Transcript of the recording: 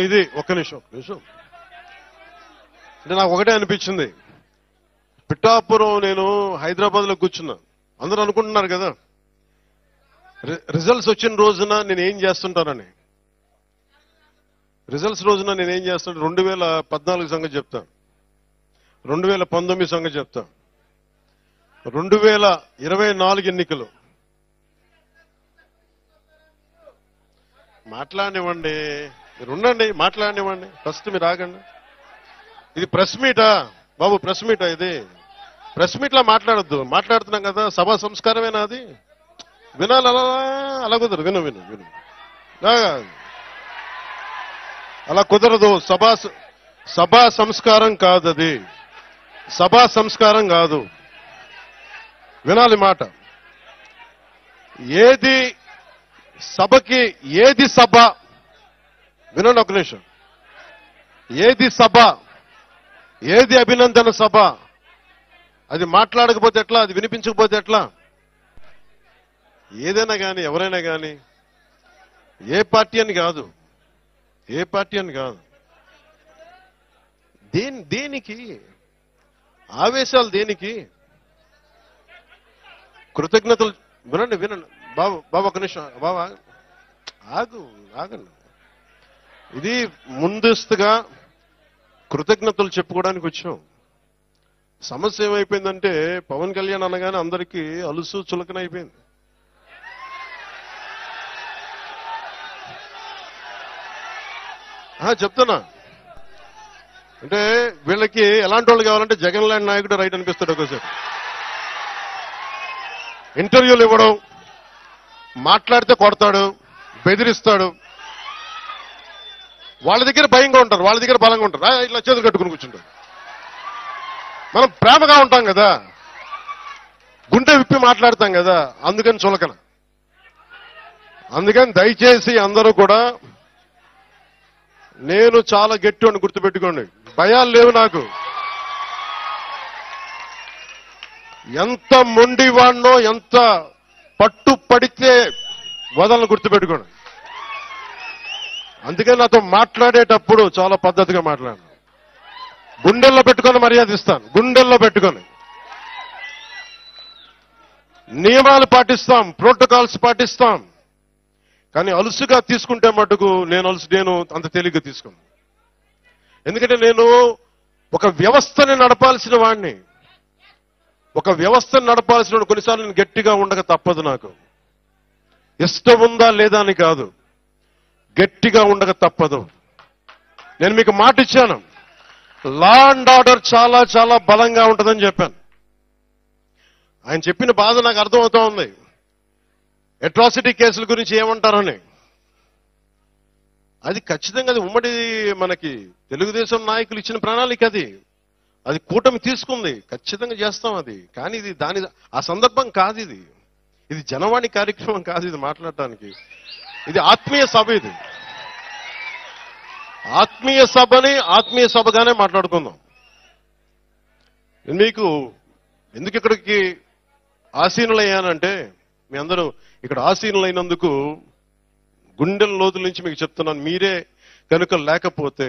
ఇది ఒక్క నిమిషం అంటే నాకు ఒకటే అనిపించింది. పిఠాపురం నేను హైదరాబాద్ లో కూర్చున్నా. అందరూ అనుకుంటున్నారు కదా రిజల్ట్స్ వచ్చిన రోజున నేను ఏం చేస్తుంటానని. రిజల్ట్స్ రోజున నేను ఏం చేస్తాను 2014 సంగతి చెప్తా, 2019 సంగతి చెప్తా, 2024 ఎన్నికలు. మాట్లాడనివ్వండి, మీరు ఉండండి, మాట్లాడనివ్వండి. ఫస్ట్ మీరు ఆగండి. ఇది ప్రెస్ మీటా బాబు? ప్రెస్ మీటా ఇది? ప్రెస్ మీట్ లా మాట్లాడొద్దు. మాట్లాడుతున్నాం కదా, సభా సంస్కారమేనా అది? వినాలి, అలా కుదరదు. విను అలా కుదరదు. సభా సంస్కారం కాదు అది. సభా సంస్కారం కాదు. వినాలి మాట. ఏది సభకి, ఏది సభ? వినండి ఒక నిమిషం. ఏది సభ, ఏది అభినందన సభ? అది మాట్లాడకపోతే ఎట్లా? అది వినిపించకపోతే ఎట్లా? ఏదైనా కానీ, ఎవరైనా కానీ, ఏ పార్టీ అని కాదు, దేనికి ఆవేశాలు? దేనికి కృతజ్ఞతలు? వినండి బాబు ఒక నిమిషం. బాబా ఆగండి. ఇది ముందస్తుగా కృతజ్ఞతలు చెప్పుకోవడానికి వచ్చాం. సమస్య ఏమైపోయిందంటే పవన్ కళ్యాణ్ అనగానే అందరికీ అలుసు చులకన అయిపోయింది. చెప్తున్నా అంటే వీళ్ళకి ఎలాంటి వాళ్ళు కావాలంటే జగన్ లాంటి నాయకుడు రైట్ అనిపిస్తాడు. ఒకసారి ఇంటర్వ్యూలు ఇవ్వడం, మాట్లాడితే కొడతాడు, బెదిరిస్తాడు. వాళ్ళ దగ్గర భయంగా ఉంటారు, వాళ్ళ దగ్గర బలంగా ఉంటారు. ఇట్లా చేతులు కట్టుకుని కూర్చుంటారు. మనం ప్రేమగా ఉంటాం కదా, గుండె విప్పి మాట్లాడతాం కదా, అందుకని చులకన. అందుకని దయచేసి అందరూ కూడా, నేను చాలా గట్టి అని గుర్తుపెట్టుకోండి. భయాలు లేవు నాకు. ఎంత మొండివాడినో, ఎంత పట్టు పడితే వదలను గుర్తుపెట్టుకోండి. అందుకని నాతో మాట్లాడేటప్పుడు చాలా పద్ధతిగా మాట్లాడాను. గుండెల్లో పెట్టుకొని మర్యాద ఇస్తాను. గుండెల్లో పెట్టుకొని నియమాలు పాటిస్తాం, ప్రోటోకాల్స్ పాటిస్తాం. కానీ అలుసుగా తీసుకుంటే మటుకు నేను అంత తేలిగ్గా తీసుకున్నాను. ఎందుకంటే నేను ఒక వ్యవస్థని నడపాల్సిన వాడిని. కొన్నిసార్లు నేను గట్టిగా ఉండక తప్పదు. నాకు ఇష్టం ఉందా లేదా అని కాదు, గట్టిగా ఉండక తప్పదు. నేను మీకు మాట ఇచ్చాను, లా అండ్ ఆర్డర్ చాలా చాలా బలంగా ఉంటుందని చెప్పాను. ఆయన చెప్పిన బాధ నాకు అర్థమవుతా ఉంది. అట్రాసిటీ కేసుల గురించి ఏమంటారని. అది ఖచ్చితంగా అది ఉమ్మడి మనకి తెలుగుదేశం నాయకులు ఇచ్చిన ప్రణాళిక. అది కూటమి తీసుకుంది, ఖచ్చితంగా చేస్తాం అది. కానీ ఇది ఆ సందర్భం కాదు. ఇది జనవాణి కార్యక్రమం కాదు. ఇది మాట్లాడటానికి ఇది ఆత్మీయ సభ. ఇది ఆత్మీయ సభని ఆత్మీయ సభగానే మాట్లాడుకుందాం. మీకు ఎందుకు ఇక్కడికి ఆసీనులయ్యానంటే, మీ అందరూ ఇక్కడ ఆసీనులైనందుకు గుండెల లోతుల నుంచి మీకు చెప్తున్నాను. మీరే కనుక లేకపోతే